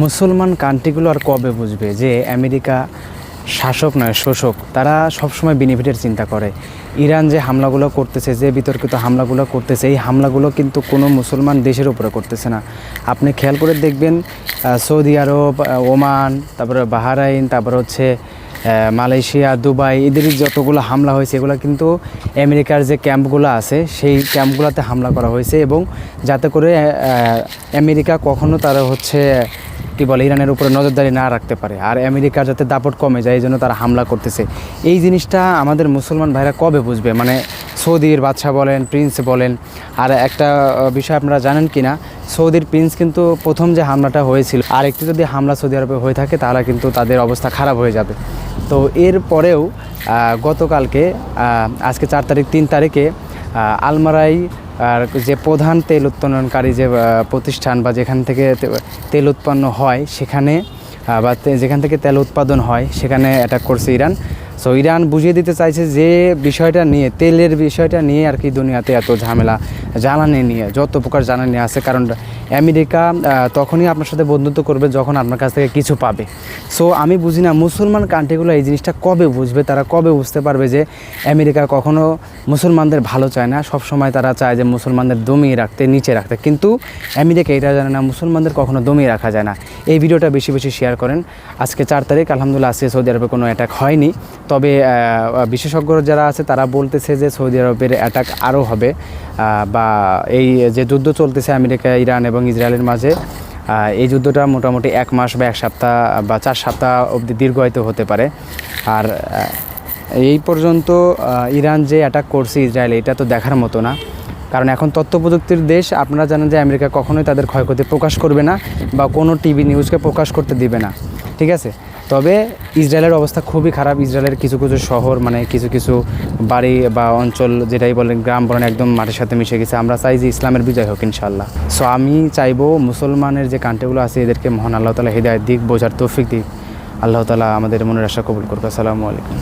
মুসলমান কান্ট্রিগুলো আর কবে বুঝবে যে আমেরিকা শাসক নয় শোষক। তারা সবসময় বেনিফিটের চিন্তা করে। ইরান যে হামলাগুলো করতেছে, যে বিতর্কিত হামলাগুলো করতেছে, এই হামলাগুলো কিন্তু কোনো মুসলমান দেশের উপরে করতেছে না। আপনি খেয়াল করে দেখবেন সৌদি আরব, ওমান, তারপরে বাহরাইন, তারপর হচ্ছে মালয়েশিয়া, দুবাই, এদের যতগুলো হামলা হয়েছে এগুলো কিন্তু আমেরিকার যে ক্যাম্পগুলো আছে সেই ক্যাম্পগুলোতে হামলা করা হয়েছে, এবং যাতে করে আমেরিকা কখনো তারা হচ্ছে কী বলে ইরানের উপরে নজরদারি না রাখতে পারে, আর আমেরিকার যাতে দাপট কমে যায় এই জন্য তারা হামলা করতেছে। এই জিনিসটা আমাদের মুসলমান ভাইরা কবে বুঝবে? মানে সৌদির বাদশা বলেন, প্রিন্স বলেন। আর একটা বিষয় আপনারা জানেন কি না, সৌদির প্রিন্স কিন্তু প্রথম যে হামলাটা হয়েছিল, আর একটু যদি হামলা সৌদি আরবে হয়ে থাকে তাহলে কিন্তু তাদের অবস্থা খারাপ হয়ে যাবে। তো এর পরেও গতকালকে আজকে 4 তারিখ 3 তারিখে আলমারাই আর যে প্রধান তেল উৎপাদনকারী যে প্রতিষ্ঠান বা যেখান থেকে তেল উৎপন্ন হয় সেখানে বা যেখান থেকে তেল উৎপাদন হয় সেখানে অ্যাটাক করছে ইরান। সো ইরান বুঝিয়ে দিতে চাইছে যে বিষয়টা নিয়ে, তেলের বিষয়টা নিয়ে আর কি দুনিয়াতে এত ঝামেলা, জ্বালানি নিয়ে যত প্রকার জ্বালানি আছে। কারণ আমেরিকা তখনই আপনার সাথে বন্ধুত্ব করবে যখন আপনার কাছ থেকে কিছু পাবে। সো আমি বুঝি না মুসলমান কান্ট্রিগুলো এই জিনিসটা কবে বুঝবে, তারা কবে বুঝতে পারবে যে আমেরিকা কখনো মুসলমানদের ভালো চায় না, সব সময় তারা চায় যে মুসলমানদের দমিয়ে রাখতে, নিচে রাখতে। কিন্তু আমেরিকা এটা জানে না মুসলমানদের কখনো দমিয়ে রাখা যায় না। এই ভিডিওটা বেশি বেশি শেয়ার করেন। আজকে 4 তারিখ, আলহামদুলিল্লাহ আজকে সৌদি আরবে কোনো অ্যাটাক হয়নি, তবে বিশেষজ্ঞ যারা আছে তারা বলতেছে যে সৌদি আরবের অ্যাটাক আরও হবে, বা এই যে যুদ্ধ চলতেছে আমেরিকা, ইরান এবং ইসরায়েলের মাঝে, এই যুদ্ধটা মোটামুটি 1 মাস বা 1 সপ্তাহ বা 4 সপ্তাহ অবধি দীর্ঘায়িত হতে পারে। আর এই পর্যন্ত ইরান যে অ্যাটাক করছে ইসরায়েলে, এটা তো দেখার মতো না। কারণ এখন তথ্য প্রযুক্তির দেশ, আপনারা জানেন যে আমেরিকা কখনোই তাদের ক্ষয়ক্ষতি প্রকাশ করবে না বা কোনো টিভি নিউজকে প্রকাশ করতে দিবে না, ঠিক আছে। তবে ইসরায়েলের অবস্থা খুবই খারাপ। ইসরায়েলের কিছু কিছু শহর, মানে কিছু কিছু বাড়ি বা অঞ্চল, যেটাই বলেন গ্রাম বলেন, একদম মাটির সাথে মিশে গেছে। আমরা চাই যে ইসলামের বিজয় হোক ইনশাআল্লাহ। সো আমি চাইবো মুসলমানের যে কান্ট্রিগুলো আছে এদেরকে মহান আল্লাহ তাআলা হিদায়াত দিক, বোঝার তৌফিক দিক। আল্লাহ তাআলা আমাদের মনের আশা কবুল করুক। আসসালামু আলাইকুম।